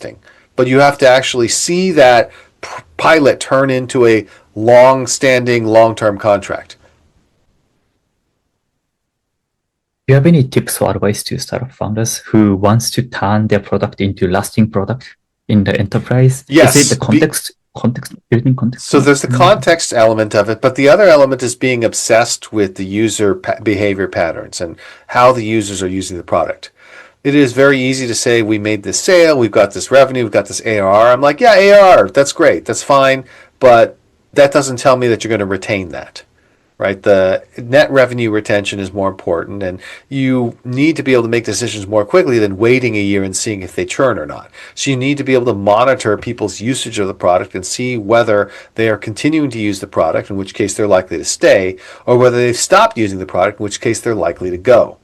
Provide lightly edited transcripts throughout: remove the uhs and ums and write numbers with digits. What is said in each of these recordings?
testing, but you have to actually see that pilot turn into a long-standing, long-term contract. Do you have any tips or advice to startup founders who wants to turn their product into lasting product in the enterprise? Yes. Is it the building context? So there's the context element of it, but the other element is being obsessed with the user behavior patterns and how the users are using the product. It is very easy to say, we made this sale, we've got this revenue, we've got this ARR. I'm like, yeah, ARR, that's great, that's fine, but that doesn't tell me that you're going to retain that. Right? The net revenue retention is more important, and you need to be able to make decisions more quickly than waiting a year and seeing if they churn or not. So you need to be able to monitor people's usage of the product and see whether they are continuing to use the product, in which case they're likely to stay, or whether they've stopped using the product, in which case they're likely to go.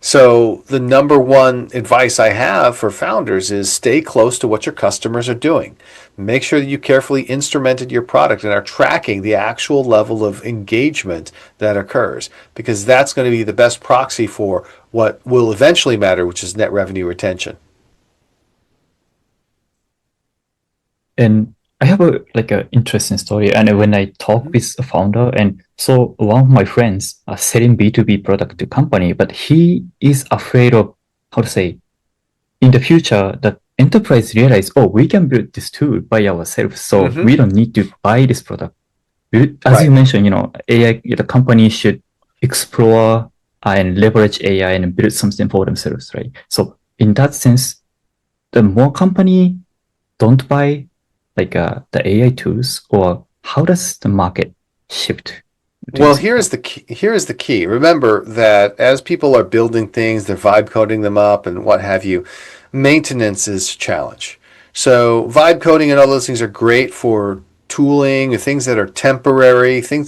So the number one advice I have for founders is stay close to what your customers are doing. Make sure that you carefully instrumented your product and are tracking the actual level of engagement that occurs, because that's going to be the best proxy for what will eventually matter, which is net revenue retention. And I have a interesting story. And when I talk with a founder, and so one of my friends are selling B2B product to company, but he is afraid of how to say in the future that enterprise realize, oh, we can build this tool by ourselves, so we don't need to buy this product. As you mentioned, AI, the company should explore and leverage AI and build something for themselves, right? So in that sense, the more company don't buy the AI tools, or how does the market shift? Well, here's the key. Remember that as people are building things, they're vibe coding them up and what have you, maintenance is a challenge. So vibe coding and all those things are great for tooling, things that are temporary, things that